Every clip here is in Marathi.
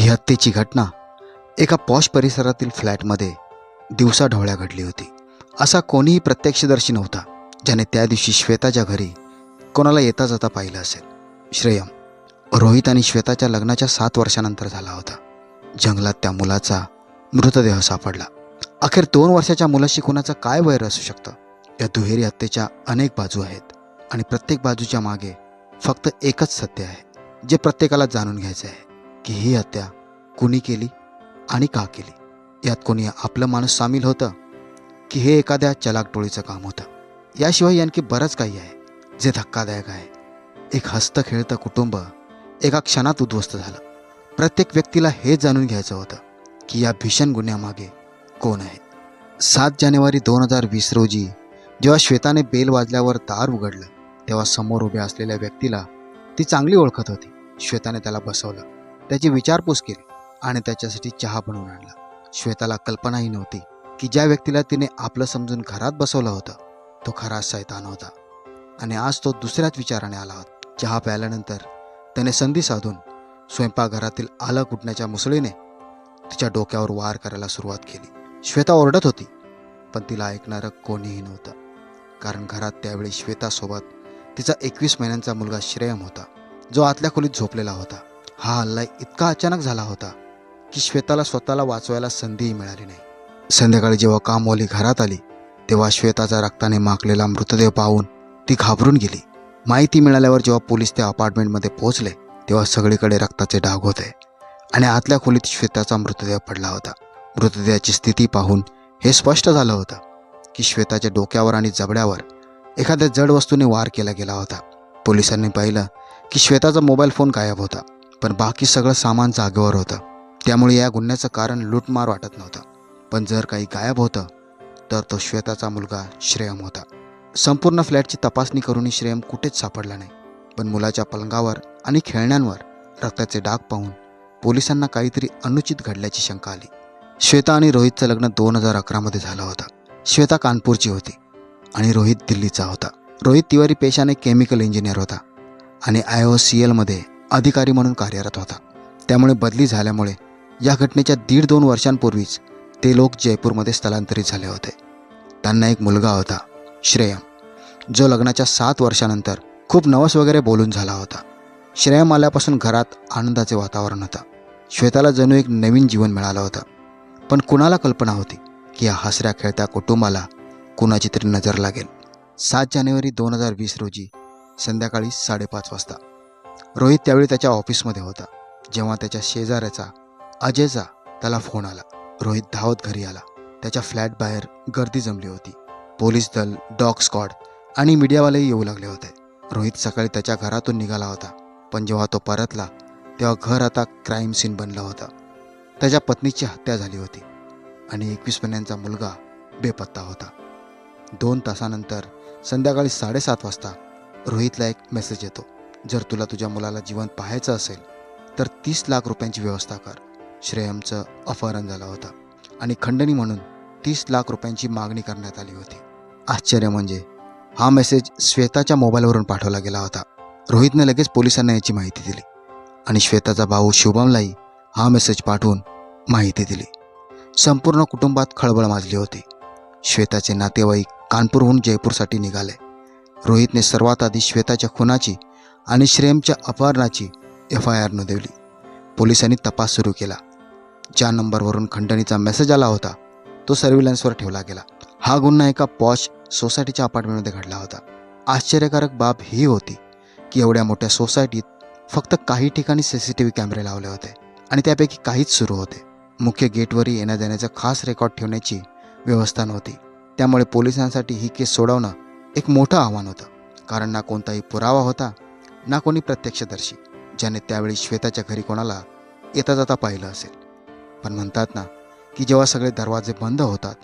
ही हत्येची घटना एका पॉश परिसरातील फ्लॅटमध्ये दिवसाढवळ्या घडली होती. असा कोणीही प्रत्यक्षदर्शी नव्हता ज्याने त्या दिवशी श्वेताच्या घरी कोणाला येता जाता पाहिलं असेल. श्रेयम रोहित आणि श्वेताच्या लग्नाच्या 7 वर्षानंतर झाला होता. जंगलात त्या मुलाचा मृतदेह सापडला. अखेर 2 वर्षाच्या मुलाशी कोणाचं काय वैर असू शकतं? या दुहेरी हत्येच्या अनेक बाजू आहेत आणि प्रत्येक बाजूच्या मागे फक्त एकच सत्य आहे जे प्रत्येकाला जाणून घ्यायचं आहे की ही हत्या कुणी केली आणि का केली. यात कोणी आपलं माणूस सामील होतं की हे एखाद्या चलाक टोळीचं काम होतं. याशिवाय आणखी बरंच काही आहे जे धक्कादायक आहे. एक हसतं खेळतं कुटुंब एका क्षणात उद्ध्वस्त झालं. प्रत्येक व्यक्तीला हे जाणून घ्यायचं होतं की या भीषण गुन्ह्यामागे कोण आहे. 7 जानेवारी 2020 रोजी जेव्हा श्वेताने बेल वाजल्यावर दार उघडलं तेव्हा समोर उभ्या असलेल्या व्यक्तीला ती चांगली ओळखत होती. श्वेताने त्याला बसवलं, त्याची विचारपूस केली आणि त्याच्यासाठी चहा बनवून आणला. श्वेताला कल्पनाही नव्हती की ज्या व्यक्तीला तिने आपलं समजून घरात बसवलं होतं तो खरा शैतान होता आणि आज तो दुसऱ्याच विचाराने आला होता. चहा प्यायल्यानंतर त्याने संधी साधून स्वयंपाकघरातील आलं कुटण्याच्या मुसळीने तिच्या डोक्यावर वार करायला सुरुवात केली. श्वेता ओरडत होती पण तिला ऐकणारं कोणीही नव्हतं, कारण घरात त्यावेळी श्वेतासोबत तिचा 21 महिन्यांचा मुलगा श्रेयम होता जो आतल्या खोलीत झोपलेला होता. हा हल्ला इतका अचानक झाला होता की श्वेताला स्वतःला वाचवायला संधीही मिळाली नाही. संध्याकाळी जेव्हा कामवाली घरात आली तेव्हा श्वेताचा रक्ताने माखलेला मृतदेह पाहून ती घाबरून गेली. माहिती मिळाल्यावर जेव्हा पोलीस त्या अपार्टमेंटमध्ये पोहोचले तेव्हा सगळीकडे रक्ताचे डाग होते आणि आतल्या खोलीत श्वेताचा मृतदेह पडला होता. मृतदेहाची स्थिती पाहून हे स्पष्ट झालं होतं की श्वेताच्या डोक्यावर आणि जबड्यावर एखाद्या जड वस्तूने वार केला गेला होता. पोलिसांनी पाहिलं की श्वेताचा मोबाईल फोन गायब होता पण बाकी सगळं सामान जागेवर होतं. त्यामुळे या गुन्ह्याचं कारण लूटमार वाटत नव्हतं. पण जर काही गायब होतं तर तो श्वेताचा मुलगा श्रेयम होता. संपूर्ण फ्लॅटची तपासणी करूनही श्रेयम कुठेच सापडला नाही. पण मुलाच्या पलंगावर आणि खेळण्यांवर रक्ताचे डाग पाहून पोलिसांना काहीतरी अनुचित घडल्याची शंका आली. श्वेता आणि रोहितचं लग्न 2011 मध्ये झालं होतं. श्वेता कानपूरची होती आणि रोहित दिल्लीचा होता. रोहित तिवारी पेशाने केमिकल इंजिनियर होता आणि IOCL मध्ये अधिकारी म्हणून कार्यरत होता. त्यामुळे बदली झाल्यामुळे या घटनेच्या 1.5-2 वर्षांपूर्वीच ते लोक जयपूरमध्ये स्थलांतरित झाले होते. त्यांना एक मुलगा होता श्रेयम, जो लग्नाच्या 7 वर्षानंतर खूप नवस वगैरे बोलून झाला होता. श्रेयम आल्यापासून घरात आनंदाचे वातावरण होतं. श्वेताला जणू एक नवीन जीवन मिळालं होतं. पण कुणाला कल्पना होती की या हसऱ्या खेळत्या कुटुंबाला कुणाची तरी नजर लागेल. 7 जानेवारी 2020 रोजी संध्याकाळी 5:30 वाजता रोहित त्यावेळी त्याच्या ऑफिसमध्ये होता जेव्हा त्याच्या शेजाऱ्याचा अजयचा त्याला फोन आला. रोहित धावत घरी आला. त्याच्या फ्लॅट बाहेर गर्दी जमली होती. पोलीस दल, डॉग स्क्वॉड आणि मीडियावालेही येऊ लागले होते. रोहित सकाळी त्याच्या घरातून निघाला होता पण जेव्हा तो परतला तेव्हा घर आता क्राईम सीन बनलं होतं. त्याच्या पत्नीची हत्या झाली होती आणि 21 महिन्यांचा मुलगा बेपत्ता होता. 2 तासानंतर संध्याकाळी 7:30 वाजता रोहितला एक मेसेज येतो, जर तुला तुझ्या मुलाला जिवंत पाहायचं असेल तर 30 लाख रुपयांची व्यवस्था कर. श्रेयमचं अपहरण झालं होतं आणि खंडणी म्हणून 30 लाख रुपयांची मागणी करण्यात आली होती. आश्चर्य म्हणजे हा मेसेज श्वेताच्या मोबाईलवरून पाठवला गेला होता. रोहितने लगेच पोलिसांना याची माहिती दिली आणि श्वेताचा भाऊ शुभमलाही हा मेसेज पाठवून माहिती दिली. संपूर्ण कुटुंबात खळबळ माजली होती. श्वेताचे नातेवाईक कानपूरहून जयपूरसाठी निघाले. रोहितने सर्वात आधी श्वेताच्या खुनाची आणि श्रेयमच्या अपहरणाची FIR नोंदवली. पोलिसांनी तपास सुरू केला. ज्या नंबरवरून खंडणीचा मेसेज आला होता तो सर्व्हिलन्सवर ठेवला गेला. हा गुन्हा एका पॉश सोसायटीच्या अपार्टमेंटमध्ये घडला होता. आश्चर्यकारक बाब ही होती की एवढ्या मोठ्या सोसायटीत फक्त काही ठिकाणी CCTV कॅमेरे लावले होते आणि त्यापैकी काहीच सुरू होते. मुख्य गेटवरही येण्या जाण्याचं खास रेकॉर्ड ठेवण्याची व्यवस्था नव्हती. त्यामुळे पोलिसांसाठी ही केस सोडवणं एक मोठं आव्हान होतं, कारण ना कोणताही पुरावा होता ना कोणी प्रत्यक्षदर्शी ज्याने त्यावेळी श्वेताच्या घरी कोणाला येता जाता पाहिलं असेल. पण म्हणतात ना की जेव्हा सगळे दरवाजे बंद होतात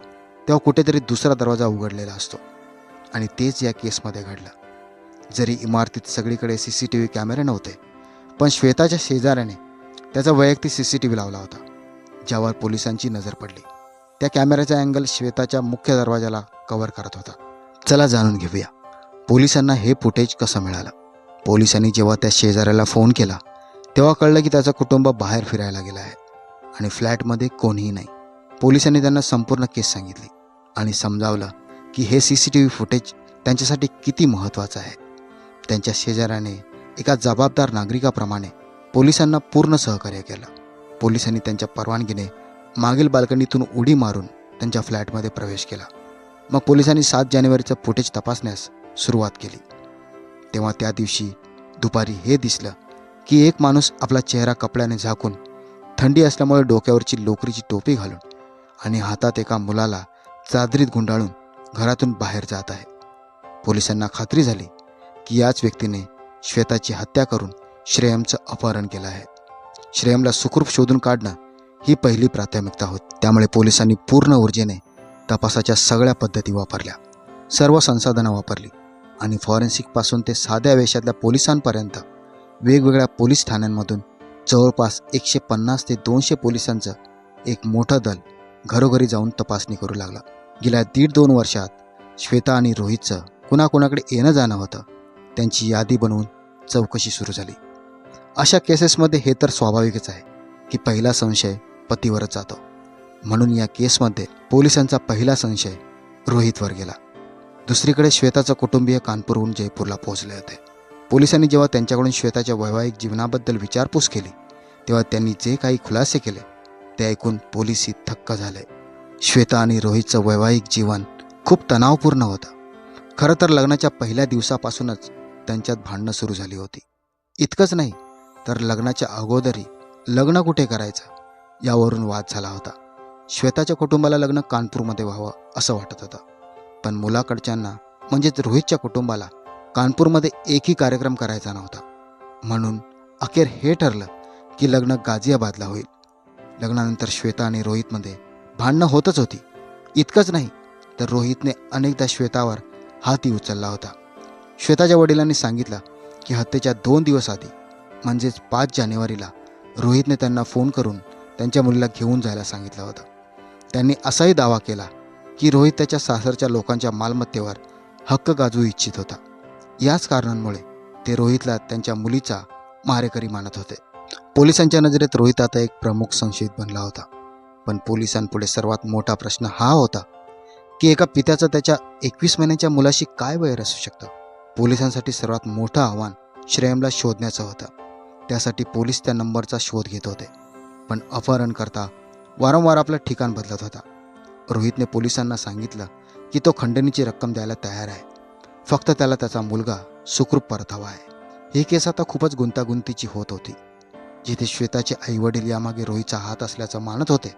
तेव्हा कुठेतरी दुसरा दरवाजा उघडलेला असतो आणि तेच या केसमध्ये घडलं. जरी इमारतीत सगळीकडे CCTV कॅमेरे नव्हते पण श्वेताच्या शेजाऱ्याने त्याचा वैयक्तिक CCTV लावला होता ज्यावर पोलिसांची नजर पडली. त्या कॅमेऱ्याचा अँगल श्वेताच्या मुख्य दरवाजाला कव्हर करत होता. चला जाणून घेऊया पोलिसांना हे फुटेज कसं मिळालं. पोलिसांनी जेव्हा त्या शेजाऱ्याला फोन केला तेव्हा कळलं की त्याचं कुटुंब बाहेर फिरायला गेलं आहे आणि फ्लॅटमध्ये कोणीही नाही. पोलिसांनी त्यांना संपूर्ण केस सांगितली आणि समजावलं की हे CCTV फुटेज त्यांच्यासाठी किती महत्त्वाचं आहे. त्यांच्या शेजाऱ्याने एका जबाबदार नागरिकाप्रमाणे पोलिसांना पूर्ण सहकार्य केलं. पोलिसांनी त्यांच्या परवानगीने मागील बाल्कनीतून उडी मारून त्यांच्या फ्लॅटमध्ये प्रवेश केला. मग पोलिसांनी 7 जानेवारीचं फुटेज तपासण्यास सुरुवात केली. तेव्हा त्या दिवशी दुपारी हे दिसलं की एक माणूस आपला चेहरा कपड्याने झाकून, थंडी असल्यामुळे डोक्यावरची लोकरीची टोपी घालून आणि हातात एका मुलाला चादरीत गुंडाळून घरातून बाहेर जात आहे. पोलिसांना खात्री झाली की याच व्यक्तीने श्वेताची हत्या करून श्रेयमचं अपहरण केलं आहे. श्रेयमला सुखरूप शोधून काढणं ही पहिली प्राथमिकता होती. त्यामुळे पोलिसांनी पूर्ण ऊर्जेने तपासाच्या सगळ्या पद्धती वापरल्या, सर्व संसाधनं वापरली आणि फॉरेन्सिकपासून ते साध्या वेशातल्या पोलिसांपर्यंत वेगवेगळ्या पोलीस ठाण्यांमधून जवळपास 150 ते 200 पोलिसांचं एक मोठं दल घरोघरी जाऊन तपासणी करू लागला. गेल्या 1.5-2 वर्षात श्वेता आणि रोहितचं कुणाकुणाकडे येणं जाणं होतं त्यांची यादी बनवून चौकशी सुरू झाली. अशा केसेसमध्ये हे तर स्वाभाविकच आहे की पहिला संशय पतीवरच जातो. म्हणून या केसमध्ये पोलिसांचा पहिला संशय रोहितवर गेला. दुसरीकडे श्वेताचं कुटुंबीय कानपूरहून जयपूरला पोहोचले होते. पोलिसांनी जेव्हा त्यांच्याकडून श्वेताच्या वैवाहिक जीवनाबद्दल विचारपूस केली तेव्हा त्यांनी जे काही खुलासे केले ते ऐकून पोलिसही थक्क झाले. श्वेता आणि रोहितचं वैवाहिक जीवन खूप तणावपूर्ण होतं. खरं तर लग्नाच्या पहिल्या दिवसापासूनच त्यांच्यात भांडणं सुरू झाली होती. इतकंच नाही तर लग्नाच्या अगोदरही लग्न कुठे करायचं यावरून वाद झाला होता. श्वेताच्या कुटुंबाला लग्न कानपूरमध्ये व्हावं असं वाटत होतं, पण मुलाकडच्यांना म्हणजेच रोहितच्या कुटुंबाला कानपूरमध्ये एकही कार्यक्रम करायचा नव्हता. म्हणून अखेर हे ठरलं की लग्न गाझियाबादला होईल. लग्नानंतर श्वेता आणि रोहितमध्ये भांडणं होतच होती. इतकंच नाही तर रोहितने अनेकदा श्वेतावर हातही उचलला होता. श्वेताच्या वडिलांनी सांगितलं की हत्येच्या 2 दिवस आधी म्हणजेच 5 जानेवारीला रोहितने त्यांना फोन करून त्यांच्या मुलीला घेऊन जायला सांगितलं होतं. त्यांनी असाही दावा केला की रोहित त्याच्या सासरच्या लोकांच्या मालमत्तेवर हक्क गाजवू इच्छित होता. याच कारणांमुळे ते रोहितला त्यांच्या मुलीचा मारेकरी मानत होते. पोलिसांच्या नजरेत रोहित आता एक प्रमुख संशयित बनला होता. पण पोलिसांपुढे सर्वात मोठा प्रश्न हा होता की एका पित्याचं त्याच्या 21 महिन्यांच्या मुलाशी काय वैर असू शकतं. पोलिसांसाठी सर्वात मोठं आव्हान श्रेयमला शोधण्याचं होतं. त्यासाठी पोलीस त्या नंबरचा शोध घेत होते. पण अपहरणकर्ता वारंवार आपलं ठिकाण बदलत होता. रोहितने पोलिसांना सांगितलं की तो खंडणीची रक्कम द्यायला तयार आहे, फक्त त्याला त्याचा मुलगा सुखरूप परत हवा आहे. ही केस आता खूपच गुंतागुंतीची होत होती. जिथे श्वेताचे आईवडील यामागे रोहितचा हात असल्याचं मानत होते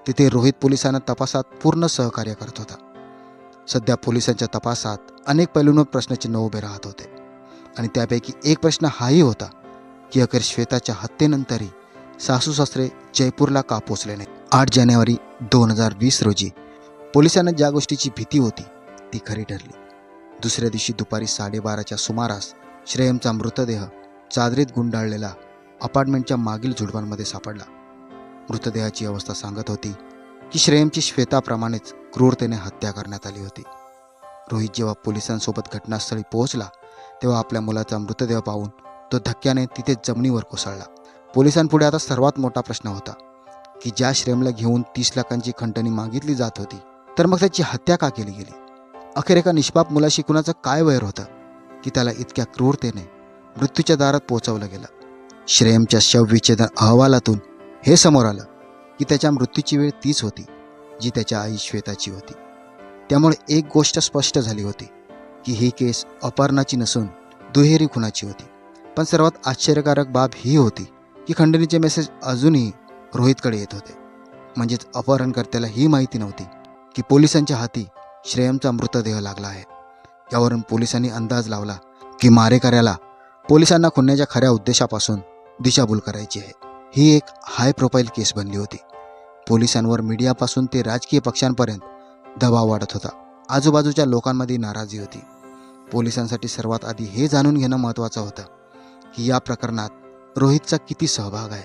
तिथे रोहित पोलिसांना तपासात पूर्ण सहकार्य करत होता. सध्या पोलिसांच्या तपासात अनेक पैलूंवर प्रश्नचिन्ह उभे राहत होते आणि त्यापैकी एक प्रश्न हाही होता की अखेर श्वेताच्या हत्येनंतरही सासू सासरे जयपूरला का पोचले नाही. 8 जानेवारी 2020 रोजी पोलिसांना ज्या गोष्टीची भीती होती ती खरी ठरली. दुसऱ्या दिवशी दुपारी 12:30च्या सुमारास श्रेयमचा मृतदेह चादरीत गुंडाळलेला अपार्टमेंटच्या मागील झुडपांमध्ये सापडला. मृतदेहाची अवस्था सांगत होती की श्रेयमची श्वेताप्रमाणेच क्रूरतेने हत्या करण्यात आली होती. रोहित जेव्हा पोलिसांसोबत घटनास्थळी पोहोचला तेव्हा आपल्या मुलाचा मृतदेह पाहून तो धक्क्याने तिथे जमिनीवर कोसळला. पोलिसांपुढे आता सर्वात मोठा प्रश्न होता की ज्या श्रेयमला घेऊन 30 लाखांची खंडणी मागितली जात होती तर मग त्याची हत्या का केली गेली. अखेर एका निष्पाप मुलाशी कुणाचं काय वैर होतं की त्याला इतक्या क्रूरतेने मृत्यूच्या दारात पोहोचवलं गेलं. श्रेयमच्या शवविच्छेदन अहवालातून हे समोर आलं की त्याच्या मृत्यूची वेळ तीच होती जी त्याच्या आई श्वेताची होती. त्यामुळे एक गोष्ट स्पष्ट झाली होती की ही केस अपहरणाची नसून दुहेरी खुनाची होती. पण सर्वात आश्चर्यकारक बाब ही होती की खंडणीचे मेसेज अजूनही रोहितकडे येत होते. म्हणजेच अपहरणकर्त्याला ही माहिती नव्हती की पोलिसांच्या हाती श्रेयमचा मृतदेह लागला आहे. यावरून पोलिसांनी अंदाज लावला की मारेकऱ्याला पोलिसांना खुन्याच्या खऱ्या उद्देशापासून दिशाभूल करायची आहे. ही एक हाय प्रोफाईल केस बनली होती. पोलिसांवर मीडियापासून ते राजकीय पक्षांपर्यंत दबाव वाढत होता. आजूबाजूच्या लोकांमध्ये नाराजी होती. पोलिसांसाठी सर्वात आधी हे जाणून घेणं महत्त्वाचं होतं की या प्रकरणात रोहितचा किती सहभाग आहे.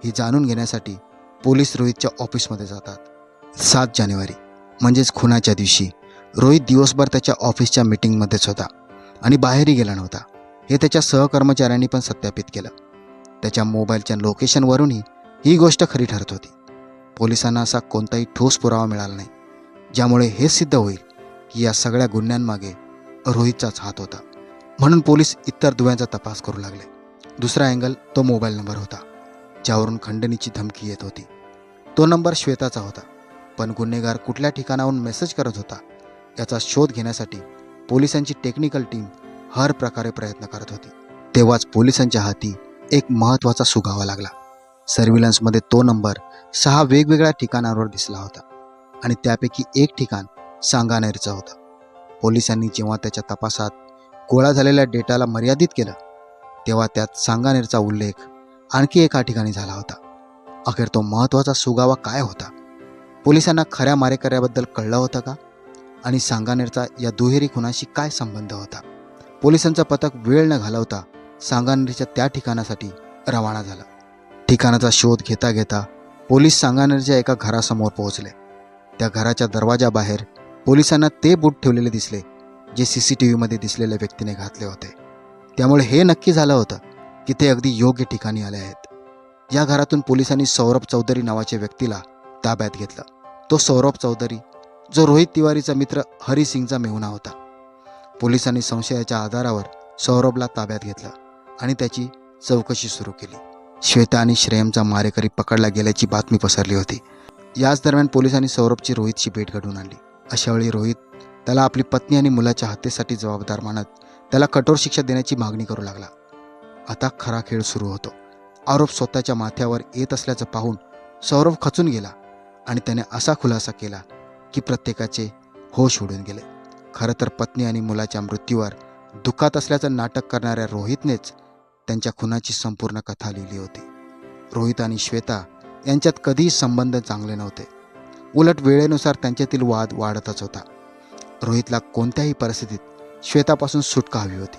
हे जाणून घेण्यासाठी पोलीस रोहितच्या ऑफिसमध्ये जातात. 7 जानेवारी म्हणजेच खुनाच्या दिवशी रोहित दिवसभर त्याच्या ऑफिसच्या मीटिंगमध्येच होता आणि बाहेरही गेला नव्हता. हे त्याच्या सहकर्मचाऱ्यांनी पण सत्यापित केलं. त्याच्या मोबाईलच्या लोकेशनवरूनही ही गोष्ट खरी ठरत होती. पोलिसांना असा कोणताही ठोस पुरावा मिळाला नाही, ज्यामुळे हे सिद्ध होईल की या सगळ्या गुन्ह्यांमागे रोहितचाच हात होता. म्हणून पोलीस इतर दुव्यांचा तपास करू लागले. दुसरा अँगल तो मोबाईल नंबर होता, ज्यावरून खंडणीची धमकी येत होती. तो नंबर श्वेताचा होता, पण गुन्हेगार कुठल्या ठिकाणाहून मेसेज करत होता याचा शोध घेण्यासाठी पोलिसांची टेक्निकल टीम हर प्रकारे प्रयत्न करत होती. तेव्हाच पोलिसांच्या हाती एक महत्त्वाचा सुगावा लागला. सर्व्हिलन्समध्ये तो नंबर 6 वेगवेगळ्या ठिकाणांवर दिसला होता आणि त्यापैकी एक ठिकाण सांगानेरचं होतं. पोलिसांनी जेव्हा त्याच्या तपासात गोळा झालेल्या डेटाला मर्यादित केलं, तेव्हा त्यात सांगानेरचा उल्लेख आणखी एका ठिकाणी झाला होता. अखेर तो महत्त्वाचा सुगावा काय होता? पोलिसांना खऱ्या मारेकऱ्याबद्दल कळलं होतं का? आणि सांगानेरचा या दुहेरी खुनाशी काय संबंध होता? पोलिसांचं पथक वेळ न घालवता सांगानेरच्या त्या ठिकाणासाठी रवाना झाला. ठिकाणाचा शोध घेता घेता पोलीस सांगानेरच्या एका घरासमोर पोहोचले. त्या घराच्या दरवाजाबाहेर पोलिसांना ते बूट ठेवलेले दिसले जे CCTVमध्ये दिसलेल्या व्यक्तीने घातले होते. त्यामुळे हे नक्की झालं होतं की ते अगदी योग्य ठिकाणी आले आहेत. या घरातून पोलिसांनी सौरभ चौधरी नावाच्या व्यक्तीला ताब्यात घेतलं. तो सौरभ चौधरी जो रोहित तिवारीचा मित्र हरी सिंगचा मेहुणा होता. पोलिसांनी संशयाच्या आधारावर सौरभला ताब्यात घेतलं आणि त्याची चौकशी सुरू केली. श्वेता आणि श्रेयमचा मारेकरी पकडला गेल्याची बातमी पसरली होती. याच दरम्यान पोलिसांनी सौरभची रोहितची भेट घडवून आणली. अशावेळी रोहित त्याला आपली पत्नी आणि मुलाच्या हत्येसाठी जबाबदार मानत त्याला कठोर शिक्षा देण्याची मागणी करू लागला. आता खरा खेळ सुरू होतो. आरोप स्वतःच्या माथ्यावर येत असल्याचं पाहून सौरभ खचून गेला आणि त्याने असा खुलासा केला की प्रत्येकाचे होश उडून गेले. खरं तर पत्नी आणि मुलाच्या मृत्यूवर दुःखात असल्याचं नाटक करणाऱ्या रोहितनेच त्यांच्या खुनाची संपूर्ण कथा लिहिली होती. रोहित आणि श्वेता यांच्यात कधीही संबंध चांगले नव्हते. उलट वेळेनुसार त्यांच्यातील वाद वाढतच होता. रोहितला कोणत्याही परिस्थितीत श्वेतापासून सुटका हवी होती.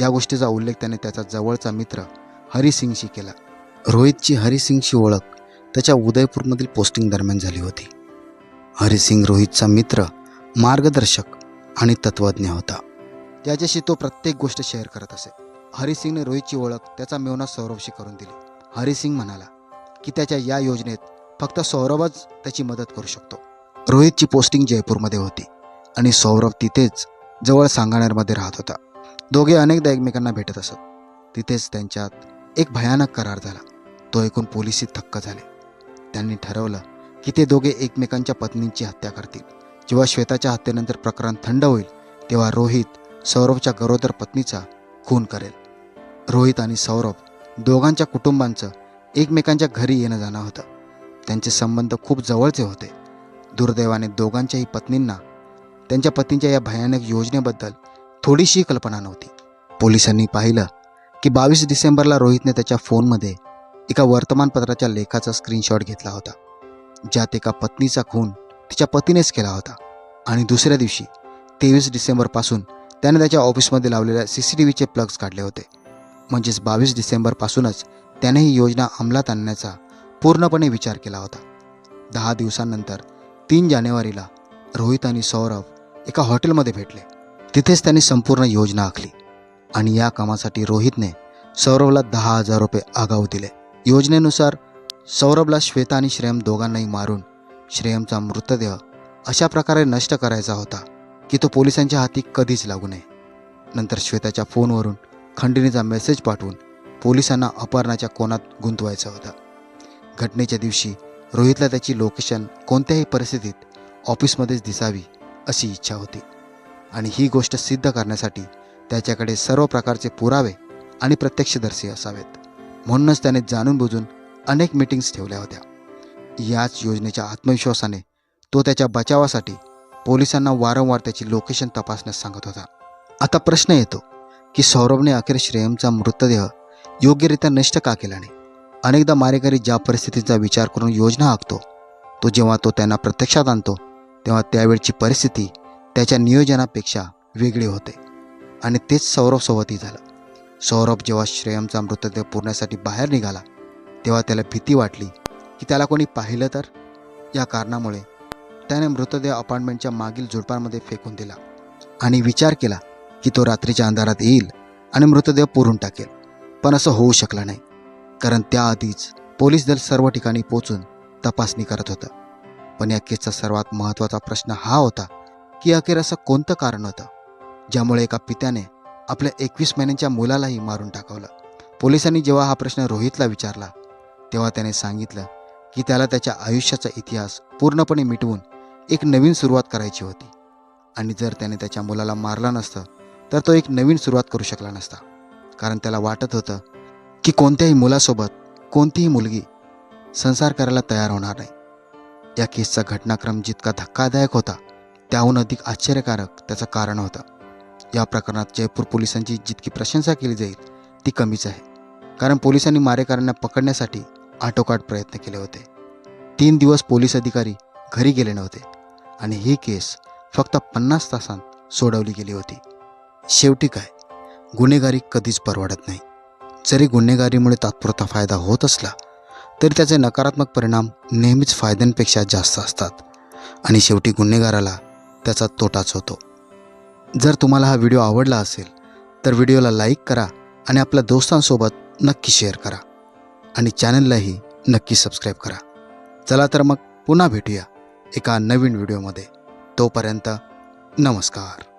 या गोष्टीचा उल्लेख त्याने त्याचा जवळचा मित्र हरी सिंगशी केला. रोहितची हरी सिंगशी ओळख त्याच्या उदयपूरमधील पोस्टिंग दरम्यान झाली होती. हरी सिंग रोहितचा मित्र, मार्गदर्शक आणि तत्त्वज्ञ होता, ज्याच्याशी तो प्रत्येक गोष्ट शेअर करत असे. हरी सिंगने रोहितची ओळख त्याचा मेहुणा सौरभशी करून दिली. हरी सिंग म्हणाला की त्याच्या या योजनेत फक्त सौरभच त्याची मदत करू शकतो. रोहितची पोस्टिंग जयपूरमध्ये होती आणि सौरभ तिथेच जवळ सांगानेरमध्ये राहत होता. दोघे अनेकदा एकमेकांना भेटत असत. तिथेच त्यांच्यात एक भयानक करार झाला. तो ऐकून पोलिसही थक्क झाले. त्यांनी ठरवलं की ते दोघे एकमेकांच्या पत्नींची हत्या करतील. जेव्हा श्वेताच्या हत्येनंतर प्रकरण थंड होईल तेव्हा रोहित सौरभच्या गरोदर पत्नीचा खून करेल. रोहित आणि सौरभ दोघांच्या कुटुंबांचं एकमेकांच्या घरी येणं जाणं होतं. त्यांचे संबंध खूप जवळचे होते. दुर्दैवाने दोघांच्याही पत्नींना त्यांच्या पतींच्या या भयानक योजनेबद्दल थोडीशी कल्पना नव्हती. पोलिसांनी पाहिलं की 22 डिसेंबरला रोहितने त्याच्या फोनमध्ये एका वर्तमानपत्राच्या लेखाचा स्क्रीनशॉट घेतला होता, ज्यात एका पत्नीचा खून तिच्या पतीनेच केला होता. आणि दुसऱ्या दिवशी 23 डिसेंबरपासून त्याने त्याच्या ऑफिसमध्ये लावलेल्या CCTVचे प्लग्स काढले होते. म्हणजेच 22 डिसेंबरपासूनच त्याने ही योजना अंमलात आणण्याचा पूर्णपणे विचार केला होता. 10 दिवसांनंतर 3 जानेवारीला रोहित आणि सौरभ एका हॉटेलमध्ये भेटले. तिथेच त्यांनी संपूर्ण योजना आखली आणि या कामासाठी रोहितने सौरभला 10,000 रुपये आगाऊ दिले. योजनेनुसार सौरभला श्वेता आणि श्रेयम दोघांनाही मारून श्रेयमचा मृतदेह अशा प्रकारे नष्ट करायचा होता की तो पोलिसांच्या हाती कधीच लागू नये. नंतर श्वेताच्या फोनवरून खंडणीचा मेसेज पाठवून पोलिसांना अपहरणाच्या कोणात गुंतवायचं होतं. घटनेच्या दिवशी रोहितला त्याची लोकेशन कोणत्याही परिस्थितीत ऑफिसमध्येच दिसावी अशी इच्छा होती आणि ही गोष्ट सिद्ध करण्यासाठी त्याच्याकडे सर्व प्रकारचे पुरावे आणि प्रत्यक्षदर्शी असावेत. म्हणूनच त्याने जाणून बुजून अनेक मीटिंग्स ठेवल्या होत्या. याच योजनेच्या आत्मविश्वासाने तो त्याच्या बचावासाठी पोलिसांना वारंवार त्याची लोकेशन तपासण्यास सांगत होता. आता प्रश्न येतो की सौरभने अखेर श्रेयमचा मृतदेह योग्यरित्या नष्ट का केला नाही? अनेकदा मारेकरी ज्या परिस्थितीचा विचार करून योजना आखतो, जेव्हा तो त्यांना प्रत्यक्षात आणतो तेव्हा त्यावेळची परिस्थिती त्याच्या नियोजनापेक्षा वेगळी होते आणि तेच सौरभसोबतही झालं. सौरभ जेव्हा श्रेयमचा मृतदेह पुरण्यासाठी बाहेर निघाला तेव्हा त्याला भीती वाटली की त्याला कोणी पाहिलं तर. या कारणामुळे त्याने मृतदेह अपार्टमेंटच्या मागील झुडपांमध्ये फेकून दिला आणि विचार केला की तो रात्रीच्या अंधारात येईल आणि मृतदेह पुरून टाकेल. पण असं होऊ शकलं नाही, कारण त्याआधीच पोलीस दल सर्व ठिकाणी पोचून तपासणी करत होतं. पण या केसचा सर्वात महत्त्वाचा प्रश्न हा होता की अखेर असं कोणतं कारण होतं ज्यामुळे एका पित्याने आपल्या 21 महिन्यांच्या मुलालाही मारून टाकवलं. पोलिसांनी जेव्हा हा प्रश्न रोहितला विचारला तेव्हा त्याने सांगितलं की त्याला त्याच्या आयुष्याचा इतिहास पूर्णपणे मिटवून एक नवीन सुरुवात करायची होती आणि जर त्याने त्याच्या मुलाला मारलं नसतं तर तो एक नवीन सुरुवात करू शकला नसता. कारण त्याला वाटत होतं की कोणत्याही मुलासोबत कोणतीही मुलगी संसार करायला तयार होणार नाही. या केसचा घटनाक्रम जितका धक्कादायक होता त्याहून अधिक आश्चर्यकारक त्याचं कारण होतं. या प्रकरणात जयपूर पोलिसांची जितकी प्रशंसा केली जाईल ती कमीच आहे. कारण पोलिसांनी मारेकऱ्यांना पकडण्यासाठी आटोकाट प्रयत्न केले होते. 3 दिवस पोलीस अधिकारी घरी गेले नव्हते आणि ही केस फक्त 50 तासांत सोडवली गेली होती. शेवटी काय, गुन्हेगारी कधीच परवडत नाही. जरी गुन्हेगारीमुळे तात्पुरता फायदा होत असला तरी त्याचे नकारात्मक परिणाम नेहमीच फायद्यांपेक्षा जास्त असतात आणि शेवटी गुन्हेगाराला त्याचा तोटाच होतो. जर तुम्हाला हा व्हिडिओ आवडला असेल तर व्हिडिओला लाईक करा आणि आपल्या दोस्तांसोबत नक्की शेअर करा आणि चॅनललाही नक्की सबस्क्राईब करा. चला तर मग पुन्हा भेटूया एका नवीन व्हिडिओमध्ये. तोपर्यंत नमस्कार.